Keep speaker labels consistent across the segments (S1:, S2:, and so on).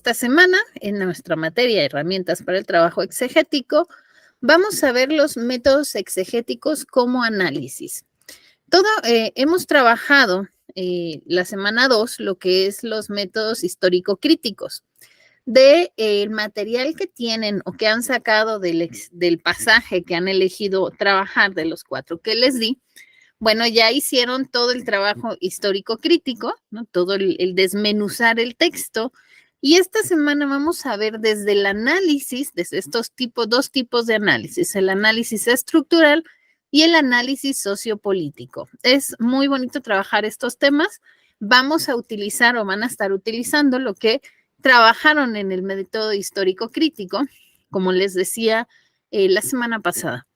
S1: esta semana, en nuestra materia Herramientas para el Trabajo Exegético, vamos a ver los métodos exegéticos como análisis. Hemos trabajado la semana 2 lo que es los métodos histórico-críticos. Del material que tienen o que han sacado del pasaje que han elegido trabajar de los 4 que les di, bueno, ya hicieron todo el trabajo histórico-crítico, ¿no? Todo el desmenuzar el texto. Y esta semana vamos a ver desde el análisis, desde dos tipos de análisis, el análisis estructural y el análisis sociopolítico. Es muy bonito trabajar estos temas. Vamos a utilizar o van a estar utilizando lo que trabajaron en el método histórico-crítico, como les decía la semana pasada.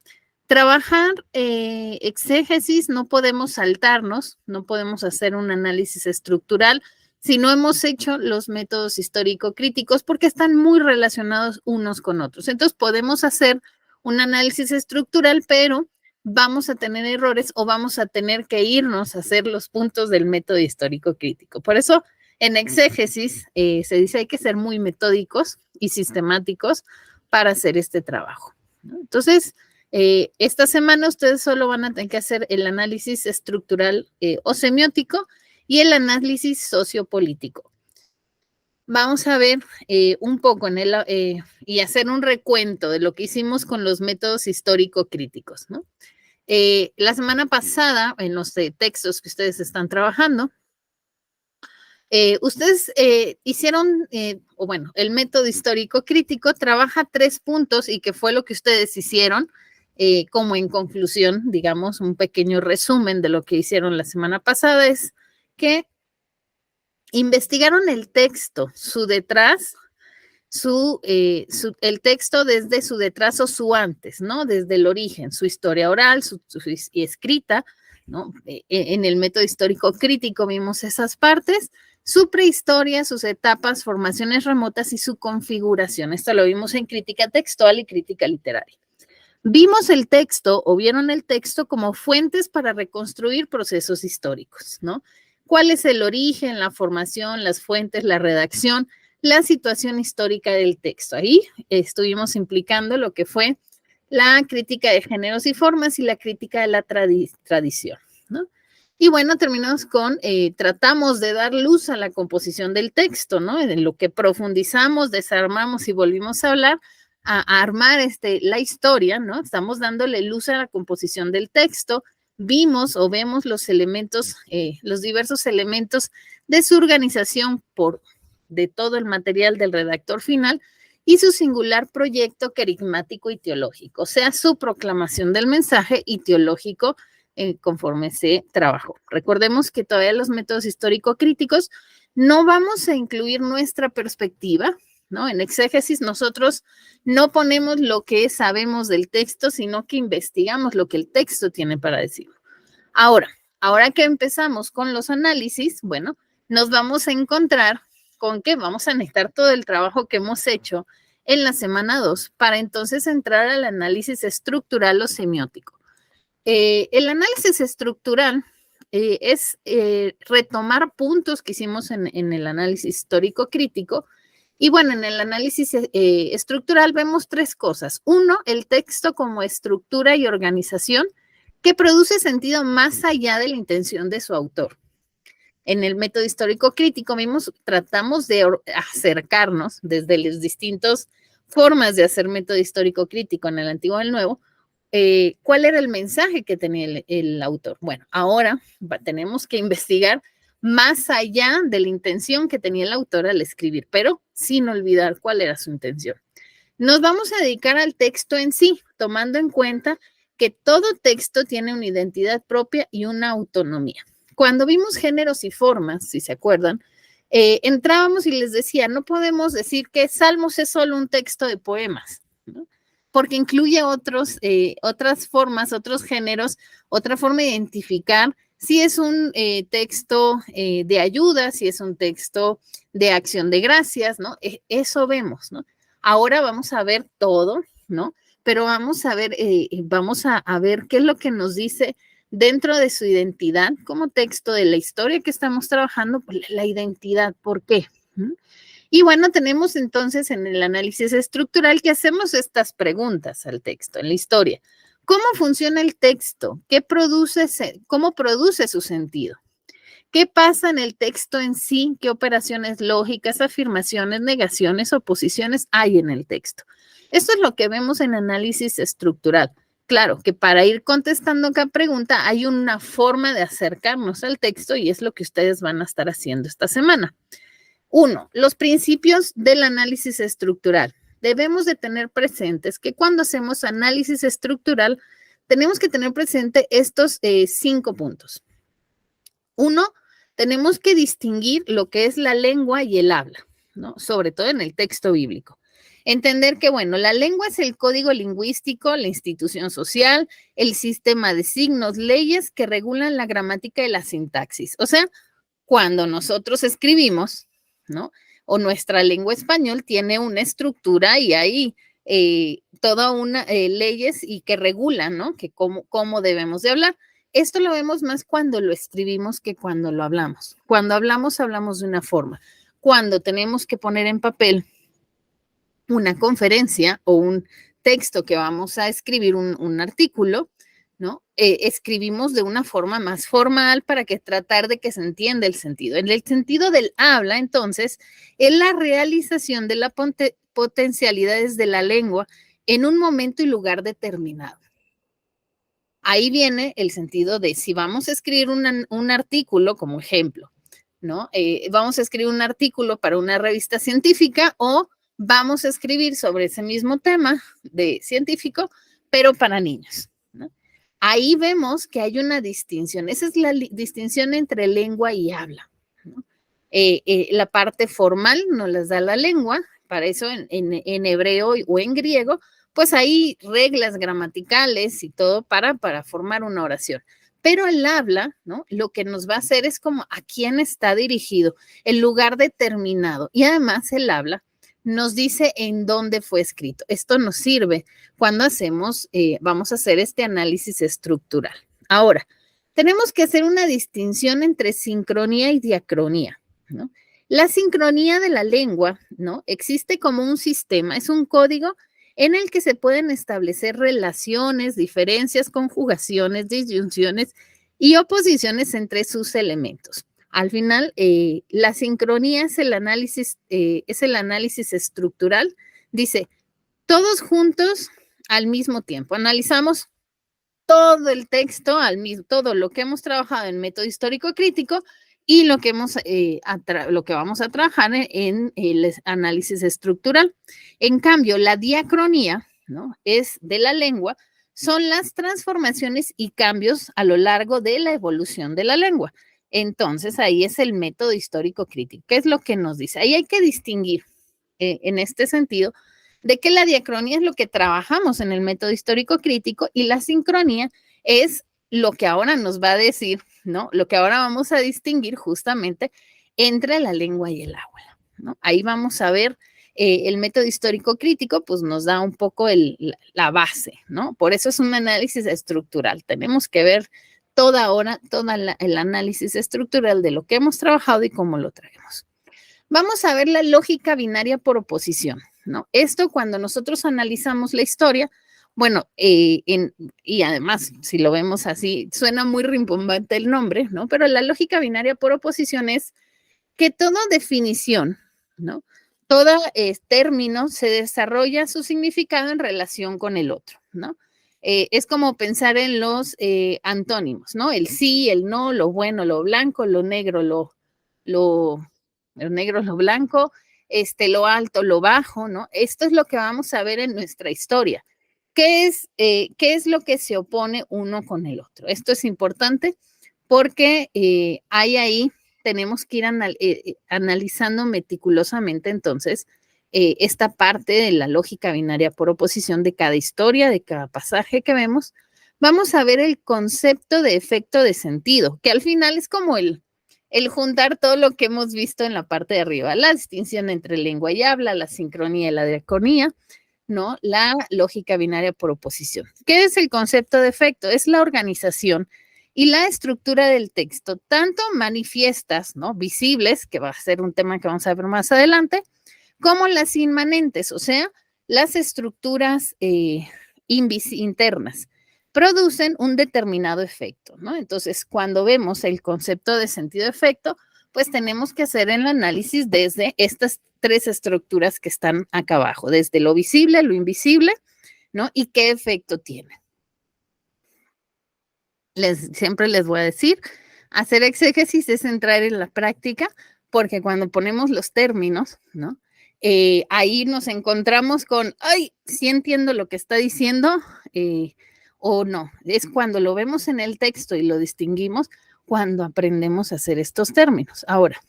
S1: Trabajar exégesis no podemos saltarnos, no podemos hacer un análisis estructural si no hemos hecho los métodos histórico-críticos porque están muy relacionados unos con otros. Entonces podemos hacer un análisis estructural, pero vamos a tener errores o vamos a tener que irnos a hacer los puntos del método histórico-crítico. Por eso en exégesis se dice hay que ser muy metódicos y sistemáticos para hacer este trabajo, ¿no? Entonces, esta semana ustedes solo van a tener que hacer el análisis estructural o semiótico y el análisis sociopolítico. Vamos a ver un poco y hacer un recuento de lo que hicimos con los métodos histórico-críticos, ¿no? La semana pasada, en los textos que ustedes están trabajando, ustedes hicieron, el método histórico-crítico trabaja 3 puntos y que fue lo que ustedes hicieron. Como en conclusión, digamos, un pequeño resumen de lo que hicieron la semana pasada es que investigaron el texto, su detrás, el texto desde su detrás o su antes, ¿no? Desde el origen, su historia oral, su escrita, ¿no? En el método histórico crítico vimos esas partes, su prehistoria, sus etapas, formaciones remotas y su configuración. Esto lo vimos en crítica textual y crítica literaria. Vimos el texto o vieron el texto como fuentes para reconstruir procesos históricos, ¿no? ¿Cuál es el origen, la formación, las fuentes, la redacción, la situación histórica del texto? Ahí estuvimos implicando lo que fue la crítica de géneros y formas y la crítica de la tradición, ¿no? Y bueno, terminamos tratamos de dar luz a la composición del texto, ¿no? En lo que profundizamos, desarmamos y volvimos a hablar, a armar la historia, ¿no? Estamos dándole luz a la composición del texto, vemos los elementos, los diversos elementos de su organización de todo el material del redactor final y su singular proyecto querigmático y teológico, o sea, su proclamación del mensaje y teológico conforme se trabajó. Recordemos que todavía los métodos histórico-críticos no vamos a incluir nuestra perspectiva, ¿no? En exégesis nosotros no ponemos lo que sabemos del texto, sino que investigamos lo que el texto tiene para decir. Ahora que empezamos con los análisis, bueno, nos vamos a encontrar con que vamos a necesitar todo el trabajo que hemos hecho en la semana 2 para entonces entrar al análisis estructural o semiótico. El análisis estructural es retomar puntos que hicimos en el análisis histórico-crítico. Y bueno, en el análisis estructural vemos 3 cosas. 1, el texto como estructura y organización que produce sentido más allá de la intención de su autor. En el método histórico crítico tratamos de acercarnos desde las distintas formas de hacer método histórico crítico en el Antiguo y el Nuevo. ¿Cuál era el mensaje que tenía el autor? Bueno, ahora tenemos que investigar más allá de la intención que tenía el autor al escribir, pero sin olvidar cuál era su intención. Nos vamos a dedicar al texto en sí, tomando en cuenta que todo texto tiene una identidad propia y una autonomía. Cuando vimos géneros y formas, si se acuerdan, entrábamos y les decía, no podemos decir que Salmos es solo un texto de poemas, ¿no? Porque incluye otras formas, otros géneros, otra forma de identificar si es un texto de ayuda, si es un texto de acción de gracias, ¿no? Eso vemos, ¿no? Ahora vamos a ver todo, ¿no? Pero vamos a ver qué es lo que nos dice dentro de su identidad como texto de la historia que estamos trabajando, pues, la identidad, ¿por qué? Y bueno, tenemos entonces en el análisis estructural que hacemos estas preguntas al texto, en la historia. ¿Cómo funciona el texto? ¿Cómo produce su sentido? ¿Qué pasa en el texto en sí? ¿Qué operaciones lógicas, afirmaciones, negaciones, oposiciones hay en el texto? Esto es lo que vemos en análisis estructural. Claro que para ir contestando cada pregunta hay una forma de acercarnos al texto y es lo que ustedes van a estar haciendo esta semana. 1. Los principios del análisis estructural. Debemos de tener presentes que cuando hacemos análisis estructural tenemos que tener presente estos 5 puntos. 1. Tenemos que distinguir lo que es la lengua y el habla, ¿no? Sobre todo en el texto bíblico. Entender que, bueno, la lengua es el código lingüístico, la institución social, el sistema de signos, leyes que regulan la gramática y la sintaxis. O sea, cuando nosotros escribimos, ¿no? O nuestra lengua español tiene una estructura y hay toda una leyes y que regulan, ¿no? Que cómo debemos de hablar. Esto lo vemos más cuando lo escribimos que cuando lo hablamos. Cuando hablamos, hablamos de una forma. Cuando tenemos que poner en papel una conferencia o un texto que vamos a escribir, un artículo, ¿no? Escribimos de una forma más formal para que tratar de que se entienda el sentido. En el sentido del habla, entonces, es la realización de las potencialidades de la lengua en un momento y lugar determinado. Ahí viene el sentido de si vamos a escribir un artículo, como ejemplo, ¿no? Vamos a escribir un artículo para una revista científica o vamos a escribir sobre ese mismo tema de científico, pero para niños, ¿no? Ahí vemos que hay una distinción. Esa es la distinción entre lengua y habla, ¿no? La parte formal nos las da la lengua, para eso en hebreo o en griego, pues hay reglas gramaticales y todo para formar una oración. Pero el habla, ¿no? Lo que nos va a hacer es como a quién está dirigido, el lugar determinado. Y además el habla nos dice en dónde fue escrito. Esto nos sirve cuando vamos a hacer este análisis estructural. Ahora, tenemos que hacer una distinción entre sincronía y diacronía, ¿no? La sincronía de la lengua, ¿no? Existe como un sistema, es un código en el que se pueden establecer relaciones, diferencias, conjugaciones, disyunciones y oposiciones entre sus elementos. Al final, la sincronía es el análisis estructural. Dice, todos juntos al mismo tiempo. Analizamos todo el texto, todo lo que hemos trabajado en método histórico crítico y lo que vamos a trabajar en el análisis estructural. En cambio, la diacronía, ¿no? Es de la lengua, son las transformaciones y cambios a lo largo de la evolución de la lengua. Entonces, ahí es el método histórico crítico. ¿Qué es lo que nos dice? Ahí hay que distinguir en este sentido de que la diacronía es lo que trabajamos en el método histórico crítico y la sincronía es lo que ahora nos va a decir, ¿no? Lo que ahora vamos a distinguir justamente entre la lengua y el habla, ¿no? Ahí vamos a ver el método histórico crítico, pues nos da un poco la base, ¿no? Por eso es un análisis estructural. Tenemos que ver todo el análisis estructural de lo que hemos trabajado y cómo lo traemos. Vamos a ver la lógica binaria por oposición, ¿no? Esto cuando nosotros analizamos la historia, bueno, y además, si lo vemos así, suena muy rimbombante el nombre, ¿no? Pero la lógica binaria por oposición es que toda definición, ¿no? Todo término se desarrolla su significado en relación con el otro, ¿no? Es como pensar en los antónimos, ¿no? El sí, el no, lo bueno, lo blanco, lo negro, lo negro, lo blanco, lo alto, lo bajo, ¿no? Esto es lo que vamos a ver en nuestra historia. ¿Qué es lo que se opone uno con el otro? Esto es importante porque ahí tenemos que ir analizando meticulosamente entonces esta parte de la lógica binaria por oposición de cada historia, de cada pasaje que vemos. Vamos a ver el concepto de efecto de sentido, que al final es como el juntar todo lo que hemos visto en la parte de arriba, la distinción entre lengua y habla, la sincronía y la diacronía, ¿no? La lógica binaria por oposición. ¿Qué es el concepto de efecto? Es la organización y la estructura del texto, tanto manifiestas, ¿no? Visibles, que va a ser un tema que vamos a ver más adelante, como las inmanentes, o sea, las estructuras internas producen un determinado efecto, ¿no? Entonces, cuando vemos el concepto de sentido-efecto, pues tenemos que hacer el análisis desde estas tres estructuras que están acá abajo, desde lo visible, lo invisible, ¿no? Y qué efecto tiene. Siempre les voy a decir, hacer exégesis es entrar en la práctica, porque cuando ponemos los términos, ¿no? Ahí nos encontramos con, ay, sí entiendo lo que está diciendo, o no. Es cuando lo vemos en el texto y lo distinguimos, cuando aprendemos a hacer estos términos. Ahora,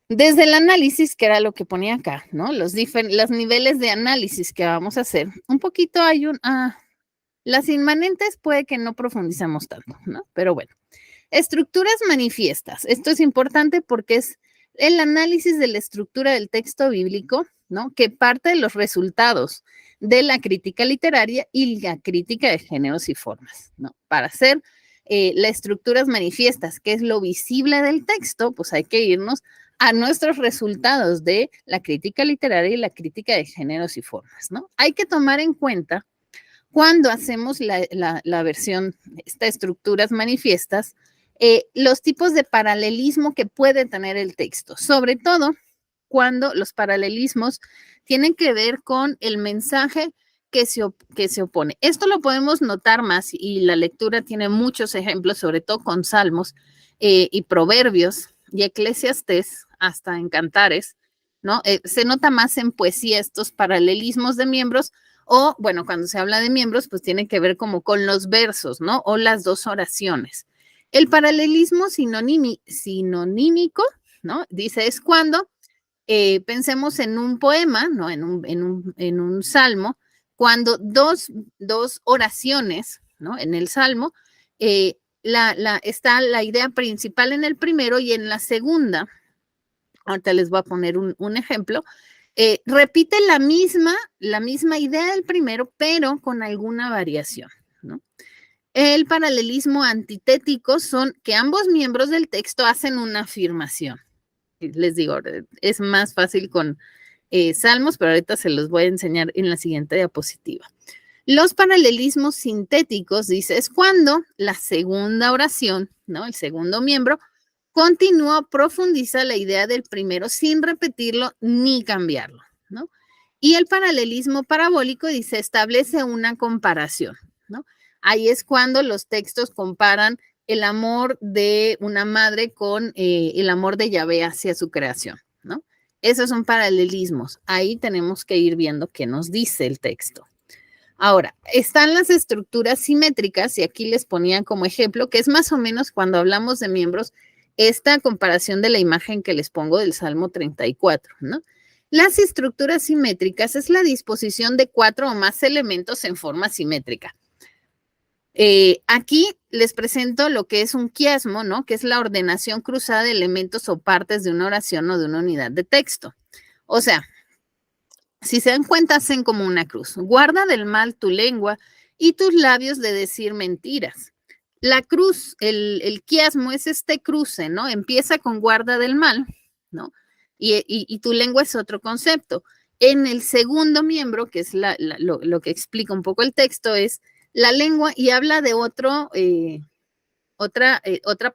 S1: desde el análisis, que era lo que ponía acá, ¿no? Los niveles de análisis que vamos a hacer, un poquito hay las inmanentes puede que no profundicemos tanto, ¿no? Pero bueno, estructuras manifiestas. Esto es importante porque es el análisis de la estructura del texto bíblico, ¿no? Que parte de los resultados de la crítica literaria y la crítica de géneros y formas, ¿no? Para hacer las estructuras manifiestas, que es lo visible del texto, pues hay que irnos a nuestros resultados de la crítica literaria y la crítica de géneros y formas, ¿no? Hay que tomar en cuenta cuando hacemos la versión, estas estructuras manifiestas, los tipos de paralelismo que puede tener el texto, sobre todo cuando los paralelismos tienen que ver con el mensaje que se opone. Esto lo podemos notar más y la lectura tiene muchos ejemplos, sobre todo con Salmos y Proverbios y Eclesiastés, hasta en Cantares, ¿no? Se nota más en poesía estos paralelismos de miembros, o, bueno, cuando se habla de miembros, pues tiene que ver como con los versos, ¿no? O las dos oraciones. El paralelismo sinonímico, ¿no? Dice, es cuando pensemos en un poema, ¿no? En un salmo, cuando dos oraciones, ¿no? En el salmo, está la idea principal en el primero y en la segunda, ahorita les voy a poner un ejemplo, repite la misma idea del primero, pero con alguna variación, ¿no? El paralelismo antitético son que ambos miembros del texto hacen una afirmación. Les digo, es más fácil con salmos, pero ahorita se los voy a enseñar en la siguiente diapositiva. Los paralelismos sintéticos, dice, es cuando la segunda oración, ¿no? El segundo miembro, continúa, profundiza la idea del primero sin repetirlo ni cambiarlo, ¿no? Y el paralelismo parabólico dice, establece una comparación, ¿no? Ahí es cuando los textos comparan el amor de una madre con el amor de Yahvé hacia su creación, ¿no? Esos son paralelismos. Ahí tenemos que ir viendo qué nos dice el texto. Ahora, están las estructuras simétricas, y aquí les ponían como ejemplo, que es más o menos cuando hablamos de miembros, esta comparación de la imagen que les pongo del Salmo 34, ¿no? Las estructuras simétricas es la disposición de 4 o más elementos en forma simétrica. Aquí les presento lo que es un quiasmo, ¿no? Que es la ordenación cruzada de elementos o partes de una oración o de una unidad de texto. O sea, si se dan cuenta, hacen como una cruz. Guarda del mal tu lengua y tus labios de decir mentiras. La cruz, el quiasmo es este cruce, ¿no? Empieza con guarda del mal, ¿no? Y tu lengua es otro concepto. En el segundo miembro, que es lo que explica un poco el texto, es la lengua y habla de otra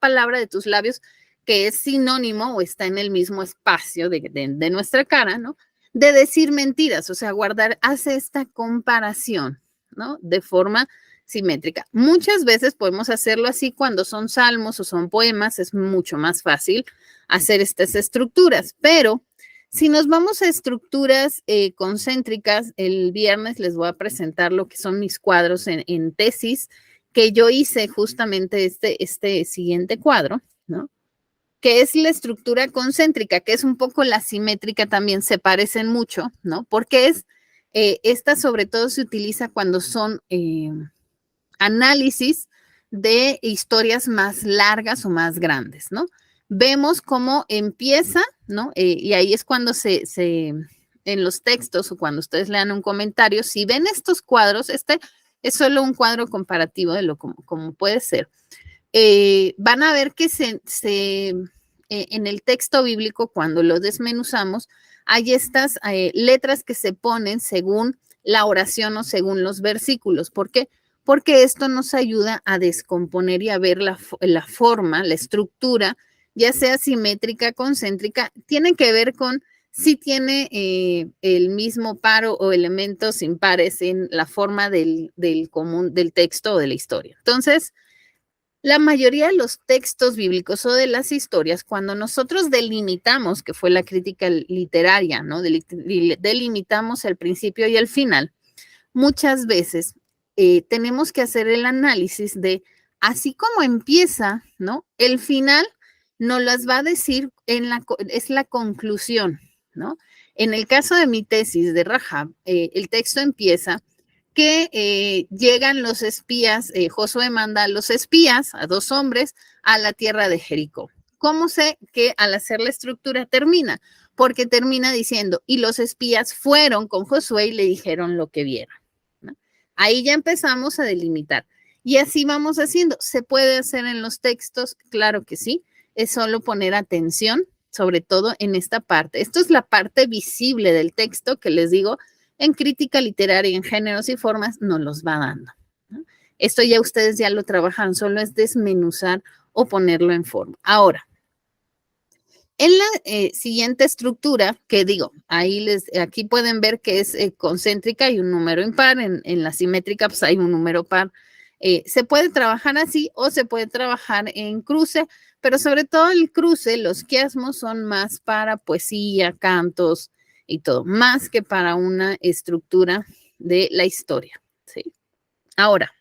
S1: palabra de tus labios que es sinónimo o está en el mismo espacio de nuestra cara, ¿no? De decir mentiras, o sea, hace esta comparación, ¿no? De forma simétrica. Muchas veces podemos hacerlo así cuando son salmos o son poemas, es mucho más fácil hacer estas estructuras, pero si nos vamos a estructuras concéntricas, el viernes les voy a presentar lo que son mis cuadros en tesis, que yo hice justamente este siguiente cuadro, ¿no? Que es la estructura concéntrica, que es un poco la simétrica también, se parecen mucho, ¿no? Porque esta sobre todo se utiliza cuando son análisis de historias más largas o más grandes, ¿no? Vemos cómo empieza, ¿no? Y ahí es cuando en los textos o cuando ustedes lean un comentario, si ven estos cuadros, este es solo un cuadro comparativo de como puede ser. Van a ver que en el texto bíblico, cuando lo desmenuzamos, hay estas letras que se ponen según la oración o según los versículos. ¿Por qué? Porque esto nos ayuda a descomponer y a ver la forma, la estructura, ya sea simétrica, concéntrica, tiene que ver con si tiene el mismo par o elementos impares en la forma del común del texto o de la historia. Entonces, la mayoría de los textos bíblicos o de las historias, cuando nosotros delimitamos, que fue la crítica literaria, ¿no? Delimitamos el principio y el final, muchas veces tenemos que hacer el análisis de, así como empieza, ¿no? El final nos las va a decir, es la conclusión, ¿no? En el caso de mi tesis de Rahab, el texto empieza que llegan los espías, Josué manda a los espías, a 2 hombres, a la tierra de Jericó. ¿Cómo sé que al hacer la estructura termina? Porque termina diciendo, y los espías fueron con Josué y le dijeron lo que vieron, ¿no? Ahí ya empezamos a delimitar. Y así vamos haciendo. ¿Se puede hacer en los textos? Claro que sí. Es solo poner atención, sobre todo en esta parte. Esto es la parte visible del texto que les digo, en crítica literaria, en géneros y formas, nos los va dando, ¿no? Esto ya ustedes ya lo trabajan, solo es desmenuzar o ponerlo en forma. Ahora, en la siguiente estructura, que digo, aquí pueden ver que es concéntrica y un número impar, en la simétrica pues hay un número par. Se puede trabajar así o se puede trabajar en cruce, pero sobre todo el cruce, los quiasmos son más para poesía, cantos y todo, más que para una estructura de la historia, ¿sí? Ahora,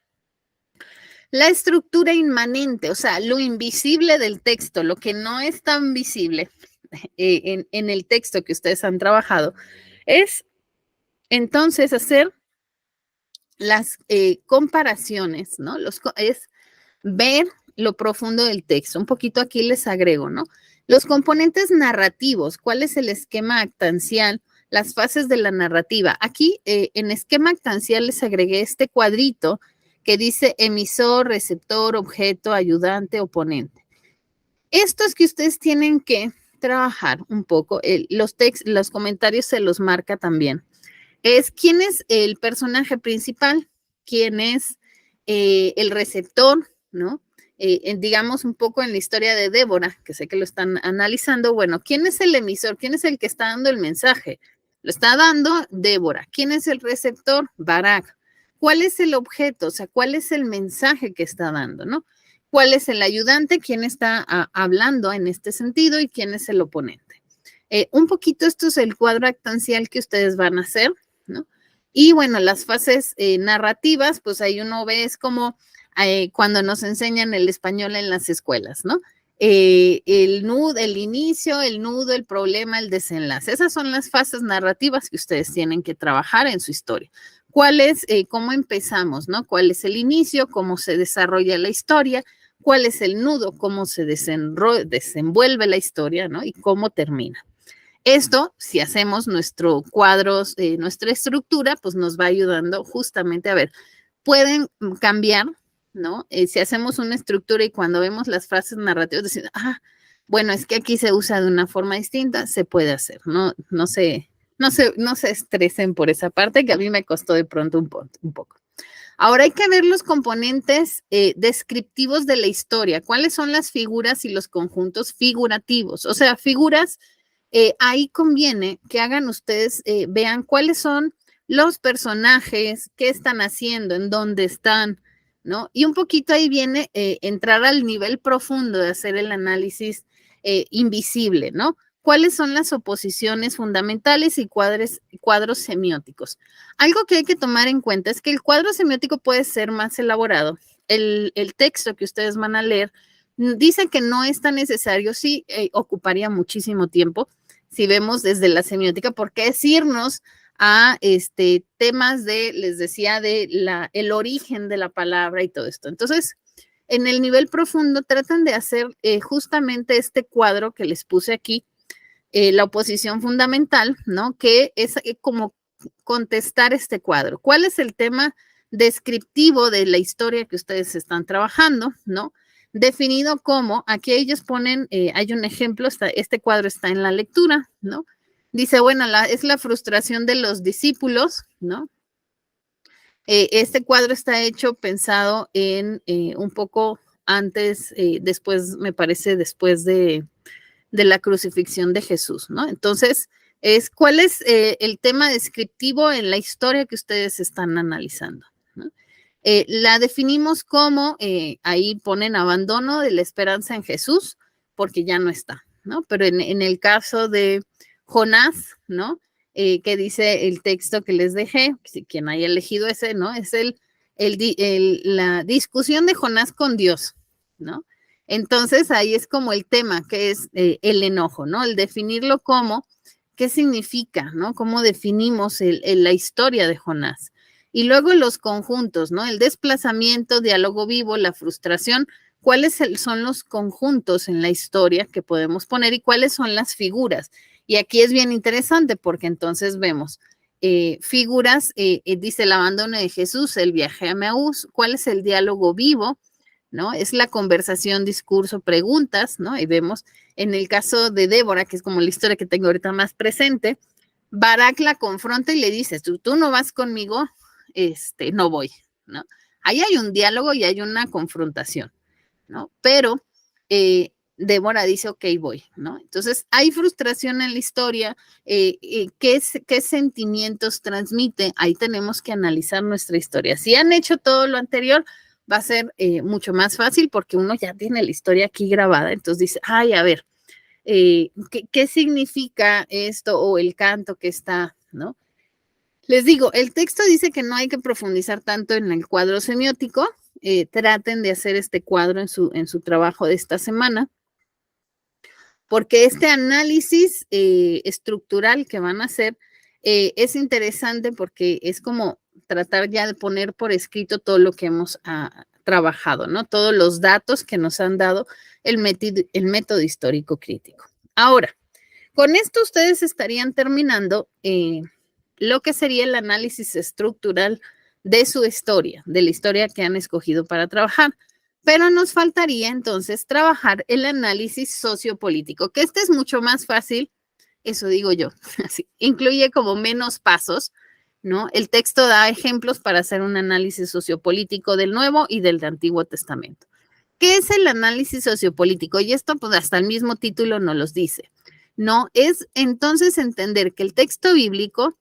S1: la estructura inmanente, o sea, lo invisible del texto, lo que no es tan visible en el texto que ustedes han trabajado, es entonces hacer las comparaciones, ¿no? Es ver lo profundo del texto. Un poquito aquí les agrego, ¿no? Los componentes narrativos, ¿cuál es el esquema actancial? Las fases de la narrativa. Aquí en esquema actancial les agregué este cuadrito que dice emisor, receptor, objeto, ayudante, oponente. Esto es que ustedes tienen que trabajar un poco. Los comentarios se los marca también. Es quién es el personaje principal, quién es el receptor, ¿no? Digamos un poco en la historia de Débora, que sé que lo están analizando, bueno, ¿quién es el emisor? ¿Quién es el que está dando el mensaje? Lo está dando Débora. ¿Quién es el receptor? Barak. ¿Cuál es el objeto? O sea, ¿cuál es el mensaje que está dando, no? ¿Cuál es el ayudante? ¿Quién está hablando en este sentido? ¿Y quién es el oponente? Un poquito esto es el cuadro actancial que ustedes van a hacer, ¿no? Y bueno, las fases narrativas, pues ahí uno ve, es como cuando nos enseñan el español en las escuelas, ¿no? El nudo, el inicio, el nudo, el problema, el desenlace. Esas son las fases narrativas que ustedes tienen que trabajar en su historia. ¿Cuál es, cómo empezamos, ¿no? ¿Cuál es el inicio? ¿Cómo se desarrolla la historia? ¿Cuál es el nudo? ¿Cómo se desenvuelve la historia, ¿no? Y cómo termina. Esto, si hacemos nuestro cuadro, nuestra estructura, pues nos va ayudando justamente a ver, pueden cambiar, ¿no? Si hacemos una estructura y cuando vemos las frases narrativas, decimos, bueno, es que aquí se usa de una forma distinta, se puede hacer, no se estresen por esa parte que a mí me costó de pronto un poco. Ahora hay que ver los componentes descriptivos de la historia. ¿Cuáles son las figuras y los conjuntos figurativos? O sea, figuras, ahí conviene que hagan ustedes, vean cuáles son los personajes, qué están haciendo, en dónde están, ¿no? Y un poquito ahí viene entrar al nivel profundo de hacer el análisis invisible, ¿no? ¿Cuáles son las oposiciones fundamentales y cuadros semióticos? Algo que hay que tomar en cuenta es que el cuadro semiótico puede ser más elaborado. El texto que ustedes van a leer dice que no es tan necesario, sí ocuparía muchísimo tiempo si vemos desde la semiótica, porque es irnos a temas les decía, el origen de la palabra y todo esto. Entonces, en el nivel profundo tratan de hacer justamente este cuadro que les puse aquí, la oposición fundamental, ¿no? Que es como contestar este cuadro. ¿Cuál es el tema descriptivo de la historia que ustedes están trabajando, ¿no? definido como, aquí ellos ponen, hay un ejemplo, este cuadro está en la lectura, ¿no? Dice, bueno, es la frustración de los discípulos, ¿no? Este cuadro está hecho pensado en un poco antes, después, me parece, después de la crucifixión de Jesús, ¿no? Entonces, ¿cuál es el tema descriptivo en la historia que ustedes están analizando? ¿No? La definimos como, ahí ponen abandono de la esperanza en Jesús, porque ya no está, ¿no? Pero en el caso de Jonás, ¿no? Que dice el texto que les dejé, si quien haya elegido ese, ¿no? Es la discusión de Jonás con Dios, ¿no? Entonces ahí es como el tema, que es el enojo, ¿no? El definirlo como, ¿qué significa, ¿no? ¿Cómo definimos la historia de Jonás? Y luego los conjuntos, ¿no? El desplazamiento, diálogo vivo, la frustración, ¿cuáles son los conjuntos en la historia que podemos poner y cuáles son las figuras? Y aquí es bien interesante porque entonces vemos figuras, dice el abandono de Jesús, el viaje a Emaús, ¿cuál es el diálogo vivo? ¿No? Es la conversación, discurso, preguntas, ¿no? Y vemos en el caso de Débora, que es como la historia que tengo ahorita más presente, Barak la confronta y le dice, tú no vas conmigo, no voy, ¿no? Ahí hay un diálogo y hay una confrontación, ¿no? Pero Débora dice, ok, voy, ¿no? Entonces, hay frustración en la historia, ¿qué sentimientos transmite? Ahí tenemos que analizar nuestra historia. Si han hecho todo lo anterior, va a ser mucho más fácil porque uno ya tiene la historia aquí grabada, entonces dice, ay, a ver, ¿qué significa esto o el canto que está, ¿no? Les digo, el texto dice que no hay que profundizar tanto en el cuadro semiótico, traten de hacer este cuadro en su trabajo de esta semana, porque este análisis estructural que van a hacer es interesante porque es como tratar ya de poner por escrito todo lo que hemos trabajado, ¿no? Todos los datos que nos han dado el método histórico crítico. Ahora, con esto ustedes estarían terminando lo que sería el análisis estructural de su historia, de la historia que han escogido para trabajar. Pero nos faltaría entonces trabajar el análisis sociopolítico, que este es mucho más fácil, eso digo yo, así, incluye como menos pasos, ¿no? El texto da ejemplos para hacer un análisis sociopolítico del Nuevo y del Antiguo Testamento. ¿Qué es el análisis sociopolítico? Y esto pues hasta el mismo título nos los dice, ¿no? Es entonces entender que el texto bíblico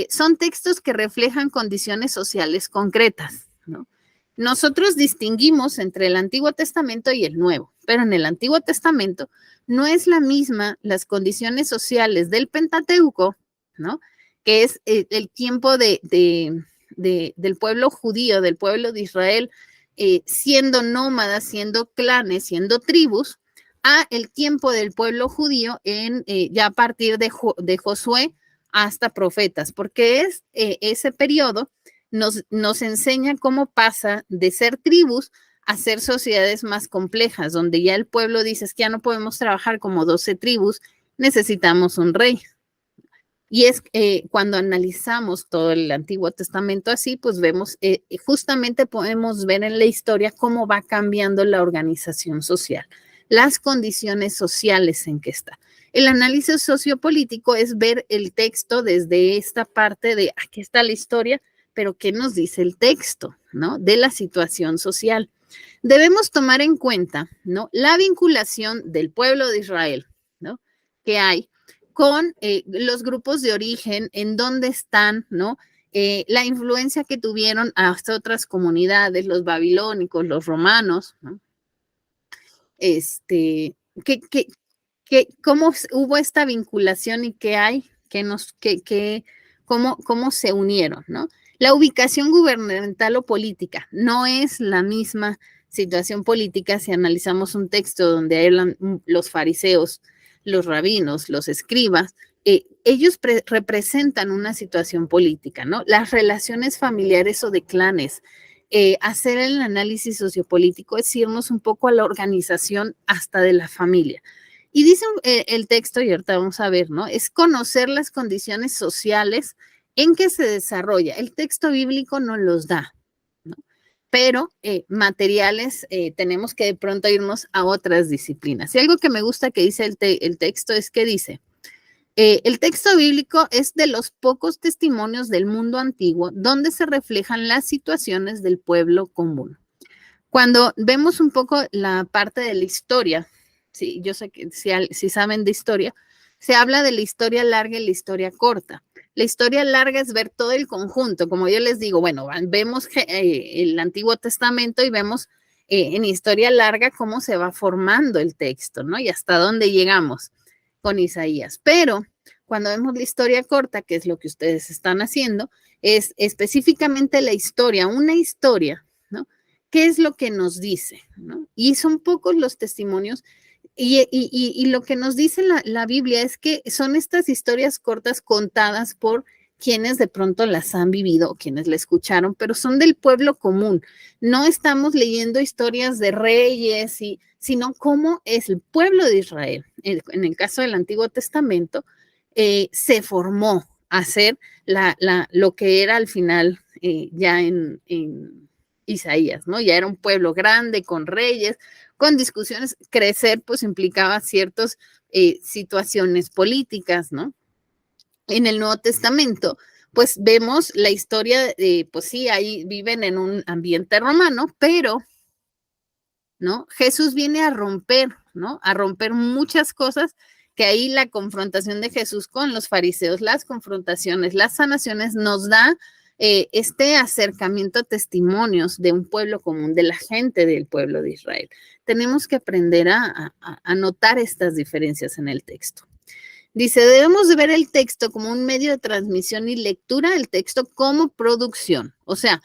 S1: son textos que reflejan condiciones sociales concretas, ¿no? Nosotros distinguimos entre el Antiguo Testamento y el Nuevo, pero en el Antiguo Testamento no es la misma las condiciones sociales del Pentateuco, ¿no? Que es el tiempo del pueblo judío, del pueblo de Israel, siendo nómadas, siendo clanes, siendo tribus, a el tiempo del pueblo judío ya a partir de Josué hasta profetas, porque es ese periodo nos enseña cómo pasa de ser tribus a ser sociedades más complejas, donde ya el pueblo dice, es que ya no podemos trabajar como 12 tribus, necesitamos un rey. Y es cuando analizamos todo el Antiguo Testamento así, pues vemos, justamente podemos ver en la historia cómo va cambiando la organización social, las condiciones sociales en que está. El análisis sociopolítico es ver el texto desde esta parte de, aquí está la historia, pero ¿qué nos dice el texto, ¿no? De la situación social. Debemos tomar en cuenta, ¿no? La vinculación del pueblo de Israel, ¿no? Que hay con los grupos de origen, en dónde están, ¿no? La influencia que tuvieron hasta otras comunidades, los babilónicos, los romanos, ¿no? ¿Cómo hubo esta vinculación y qué hay, cómo se unieron, ¿no? La ubicación gubernamental o política no es la misma situación política si analizamos un texto donde hablan los fariseos, los rabinos, los escribas, ellos representan una situación política, ¿no? Las relaciones familiares o de clanes, hacer el análisis sociopolítico es irnos un poco a la organización hasta de la familia. Y dice el texto, y ahorita vamos a ver, ¿no? Es conocer las condiciones sociales en que se desarrolla. El texto bíblico no los da, ¿no? pero materiales tenemos que de pronto irnos a otras disciplinas. Y algo que me gusta que dice el texto es que dice, el texto bíblico es de los pocos testimonios del mundo antiguo donde se reflejan las situaciones del pueblo común. Cuando vemos un poco la parte de la historia, sí, yo sé que si saben de historia, se habla de la historia larga y la historia corta. La historia larga es ver todo el conjunto, como yo les digo, bueno, vemos el Antiguo Testamento y vemos en historia larga cómo se va formando el texto, ¿no? Y hasta dónde llegamos con Isaías. Pero cuando vemos la historia corta, que es lo que ustedes están haciendo, es específicamente la historia, una historia, ¿no? ¿Qué es lo que nos dice? ¿No? Y son pocos los testimonios. Y lo que nos dice la Biblia es que son estas historias cortas contadas por quienes de pronto las han vivido, quienes la escucharon, pero son del pueblo común. No estamos leyendo historias de reyes, sino cómo es el pueblo de Israel. En el caso del Antiguo Testamento, se formó a ser lo que era al final ya en Isaías, ¿no? Ya era un pueblo grande, con reyes, con discusiones. Crecer, pues, implicaba ciertas situaciones políticas, ¿no? En el Nuevo Testamento, pues, vemos la historia, pues sí, ahí viven en un ambiente romano, pero, ¿no? Jesús viene a romper, ¿no? A romper muchas cosas, que ahí la confrontación de Jesús con los fariseos, las confrontaciones, las sanaciones, nos da este acercamiento a testimonios de un pueblo común, de la gente del pueblo de Israel. Tenemos que aprender a notar estas diferencias en el texto. Dice, debemos de ver el texto como un medio de transmisión y lectura del texto como producción. O sea,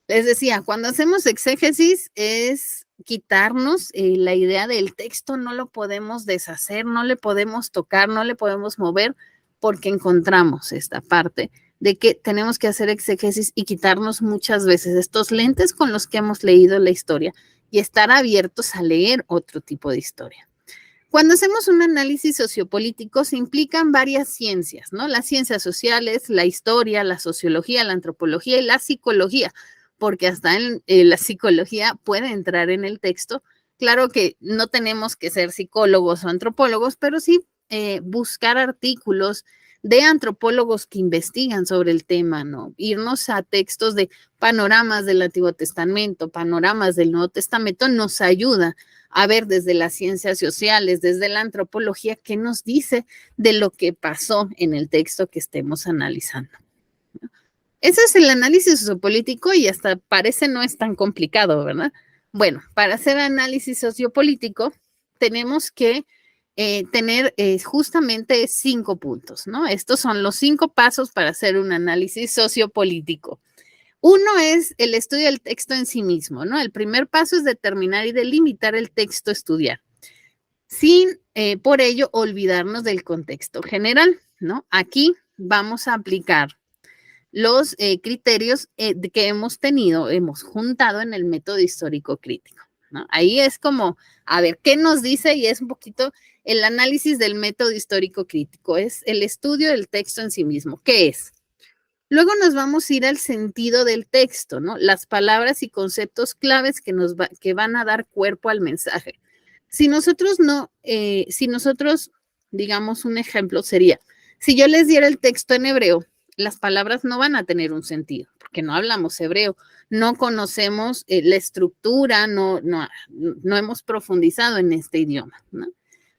S1: les decía, cuando hacemos exégesis es quitarnos la idea del texto, no lo podemos deshacer, no le podemos tocar, no le podemos mover, porque encontramos esta parte de que tenemos que hacer exégesis y quitarnos muchas veces estos lentes con los que hemos leído la historia y estar abiertos a leer otro tipo de historia. Cuando hacemos un análisis sociopolítico se implican varias ciencias, ¿no? Las ciencias sociales, la historia, la sociología, la antropología y la psicología, porque hasta la psicología puede entrar en el texto. Claro que no tenemos que ser psicólogos o antropólogos, pero sí buscar artículos de antropólogos que investigan sobre el tema, ¿no? Irnos a textos de panoramas del Antiguo Testamento, panoramas del Nuevo Testamento, nos ayuda a ver desde las ciencias sociales, desde la antropología, qué nos dice de lo que pasó en el texto que estemos analizando. Ese es el análisis sociopolítico y hasta parece no es tan complicado, ¿verdad? Bueno, para hacer análisis sociopolítico tenemos que tener justamente 5 puntos, ¿no? Estos son los 5 pasos para hacer un análisis sociopolítico. Uno es el estudio del texto en sí mismo, ¿no? El primer paso es determinar y delimitar el texto a estudiar, sin por ello olvidarnos del contexto general, ¿no? Aquí vamos a aplicar los criterios que hemos juntado en el método histórico crítico, ¿no? Ahí es como, a ver, ¿qué nos dice? Y es un poquito el análisis del método histórico crítico, es el estudio del texto en sí mismo. ¿Qué es? Luego nos vamos a ir al sentido del texto, ¿no? Las palabras y conceptos claves que van a dar cuerpo al mensaje. Si nosotros, digamos, un ejemplo sería, si yo les diera el texto en hebreo, las palabras no van a tener un sentido, porque no hablamos hebreo, no conocemos la estructura, no hemos profundizado en este idioma, ¿no?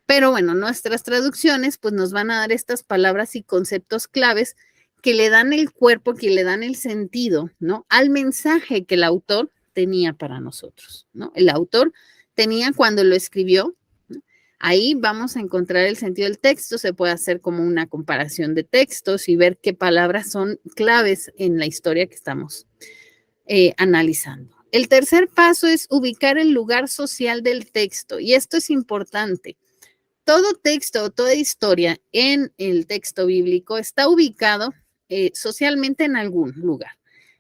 S1: Pero bueno, nuestras traducciones pues nos van a dar estas palabras y conceptos claves que le dan el cuerpo, que le dan el sentido, ¿no? Al mensaje que el autor tenía para nosotros, ¿no? El autor tenía cuando lo escribió. Ahí vamos a encontrar el sentido del texto, se puede hacer como una comparación de textos y ver qué palabras son claves en la historia que estamos analizando. El tercer paso es ubicar el lugar social del texto y esto es importante. Todo texto o toda historia en el texto bíblico está ubicado socialmente en algún lugar.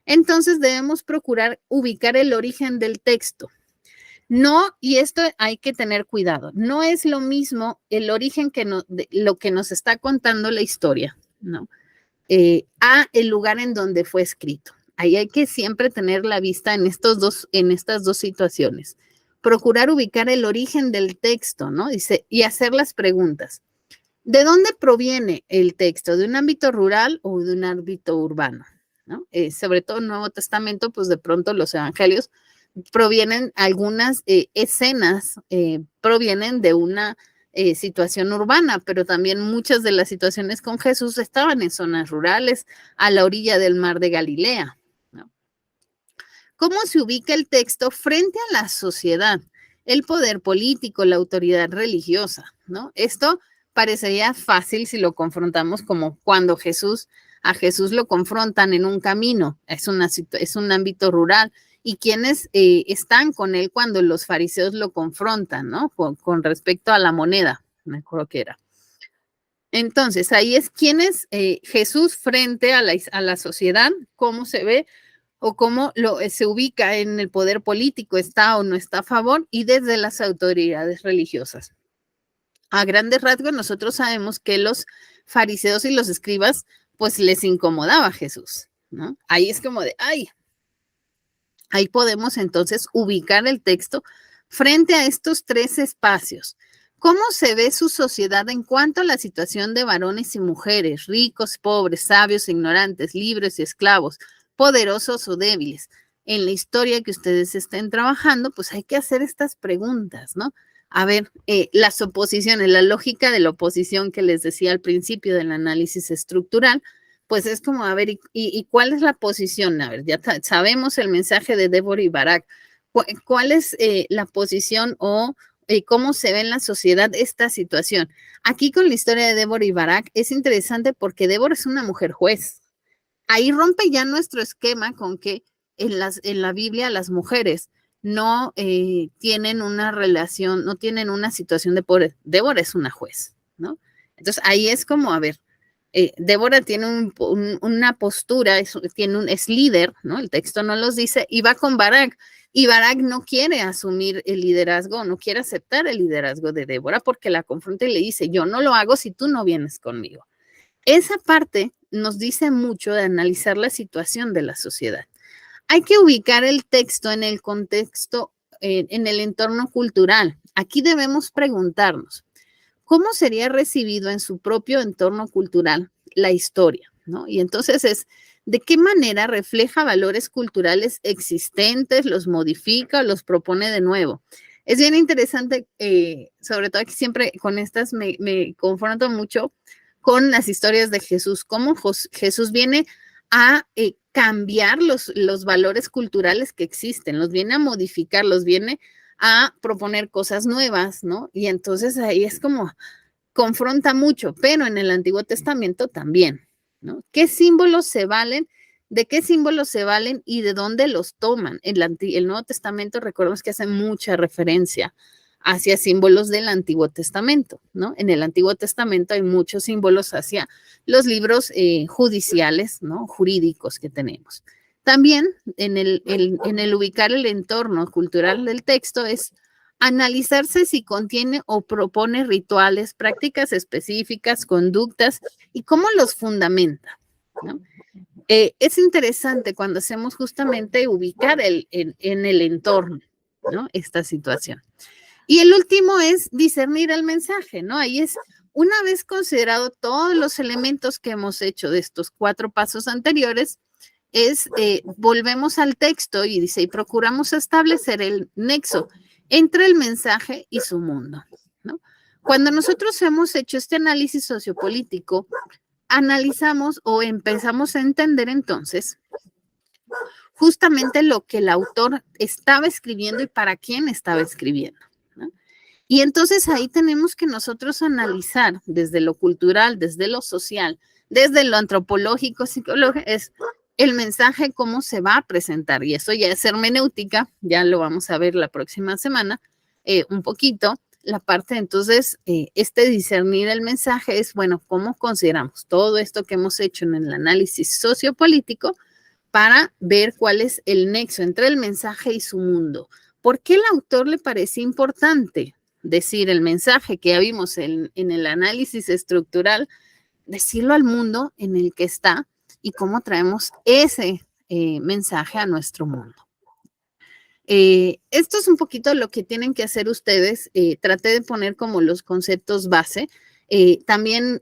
S1: Entonces debemos procurar ubicar el origen del texto. No, y esto hay que tener cuidado, no es lo mismo el origen de lo que nos está contando la historia, ¿no? A el lugar en donde fue escrito. ahí hay que siempre tener la vista en estas dos situaciones. Procurar ubicar el origen del texto, ¿no? Dice, y hacer las preguntas. ¿De dónde proviene el texto? ¿De un ámbito rural o de un ámbito urbano? ¿No? Sobre todo en el Nuevo Testamento, pues de pronto los evangelios provienen, algunas escenas provienen de una situación urbana, pero también muchas de las situaciones con Jesús estaban en zonas rurales, a la orilla del mar de Galilea, ¿no? ¿Cómo se ubica el texto frente a la sociedad, el poder político, la autoridad religiosa, ¿no? Esto parecería fácil si lo confrontamos como cuando a Jesús lo confrontan en un camino, es un ámbito rural, y quienes están con él cuando los fariseos lo confrontan, ¿no? Con respecto a la moneda, me acuerdo que era. Entonces, ahí es quién es Jesús frente a la sociedad, cómo se ve o cómo se ubica en el poder político, está o no está a favor, y desde las autoridades religiosas. A grandes rasgos, nosotros sabemos que los fariseos y los escribas, pues les incomodaba a Jesús, ¿no? Ahí es como de, ay, ahí podemos entonces ubicar el texto frente a estos tres espacios. ¿Cómo se ve su sociedad en cuanto a la situación de varones y mujeres, ricos, pobres, sabios, ignorantes, libres y esclavos, poderosos o débiles? En la historia que ustedes estén trabajando, pues hay que hacer estas preguntas, ¿no? A ver, las oposiciones, la lógica de la oposición que les decía al principio del análisis estructural, pues es como, a ver, ¿y cuál es la posición? A ver, ya sabemos el mensaje de Débora y Barak. ¿Cuál es la posición o cómo se ve en la sociedad esta situación? Aquí con la historia de Débora y Barak es interesante porque Débora es una mujer juez. Ahí rompe ya nuestro esquema con que en la Biblia las mujeres no tienen una relación, no tienen una situación de poder. Débora es una juez, ¿no? Entonces ahí es como, a ver, Débora tiene una postura, es líder, ¿no? El texto no los dice, y va con Barak, y Barak no quiere asumir el liderazgo, no quiere aceptar el liderazgo de Débora porque la confronta y le dice, yo no lo hago si tú no vienes conmigo. Esa parte nos dice mucho de analizar la situación de la sociedad. Hay que ubicar el texto en el contexto, en el entorno cultural. Aquí debemos preguntarnos, ¿cómo sería recibido en su propio entorno cultural la historia? ¿No? Y entonces ¿de qué manera refleja valores culturales existentes, los modifica, los propone de nuevo? Es bien interesante, sobre todo aquí siempre con estas me confronto mucho con las historias de Jesús, cómo Jesús viene a cambiar los valores culturales que existen, los viene a modificar, los viene a proponer cosas nuevas, ¿no? Y entonces ahí es como confronta mucho, pero en el Antiguo Testamento también, ¿no? ¿Qué símbolos se valen? ¿De qué símbolos se valen y de dónde los toman? El Nuevo Testamento, recordemos que hace mucha referencia hacia símbolos del Antiguo Testamento, ¿no? En el Antiguo Testamento hay muchos símbolos hacia los libros judiciales, ¿no? Jurídicos que tenemos. También en el ubicar el entorno cultural del texto es analizarse si contiene o propone rituales, prácticas específicas, conductas y cómo los fundamenta, ¿no? Es interesante cuando hacemos justamente ubicar en el entorno, ¿no? Esta situación. Y el último es discernir el mensaje, ¿no? Ahí es, una vez considerado todos los elementos que hemos hecho de estos 4 pasos anteriores, volvemos al texto y dice, y procuramos establecer el nexo entre el mensaje y su mundo, ¿no? Cuando nosotros hemos hecho este análisis sociopolítico, analizamos o empezamos a entender entonces justamente lo que el autor estaba escribiendo y para quién estaba escribiendo, ¿no? Y entonces ahí tenemos que nosotros analizar desde lo cultural, desde lo social, desde lo antropológico, psicológico, es el mensaje, cómo se va a presentar. Y eso ya es hermenéutica, ya lo vamos a ver la próxima semana, un poquito. La parte, entonces, discernir el mensaje es, bueno, ¿cómo consideramos todo esto que hemos hecho en el análisis sociopolítico para ver cuál es el nexo entre el mensaje y su mundo? ¿Por qué el autor le parece importante decir el mensaje que ya vimos en el análisis estructural, decirlo al mundo en el que está y cómo traemos mensaje a nuestro mundo. Esto es un poquito lo que tienen que hacer ustedes. Traté de poner como los conceptos base. También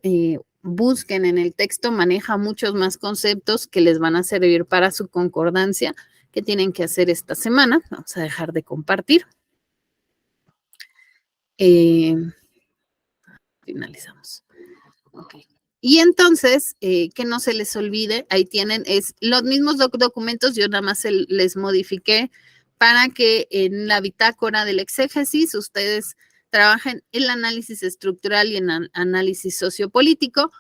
S1: busquen en el texto, maneja muchos más conceptos que les van a servir para su concordancia que tienen que hacer esta semana. Vamos a dejar de compartir. Finalizamos. Okay. Y entonces, que no se les olvide, ahí tienen, es los mismos documentos, yo nada más les modifiqué para que en la bitácora del exégesis ustedes trabajen el análisis estructural y en análisis sociopolítico.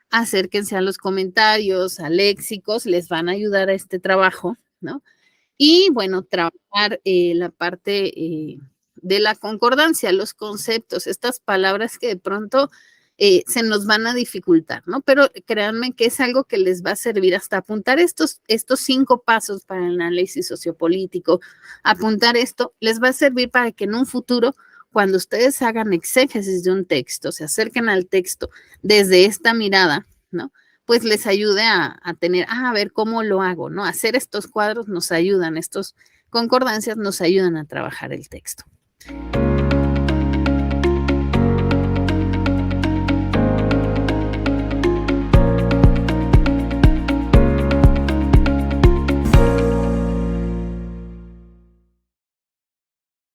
S1: Acérquense a los comentarios, a léxicos, les van a ayudar a este trabajo, ¿no? Y bueno, trabajar la parte de la concordancia, los conceptos, estas palabras que de pronto se nos van a dificultar, ¿no? Pero créanme que es algo que les va a servir hasta apuntar estos 5 pasos para el análisis sociopolítico, apuntar esto, les va a servir para que en un futuro, cuando ustedes hagan exégesis de un texto, se acerquen al texto desde esta mirada, ¿no? Pues les ayude a tener, a ver cómo lo hago, ¿no? Hacer estos cuadros nos ayudan, estos concordancias nos ayudan a trabajar el texto.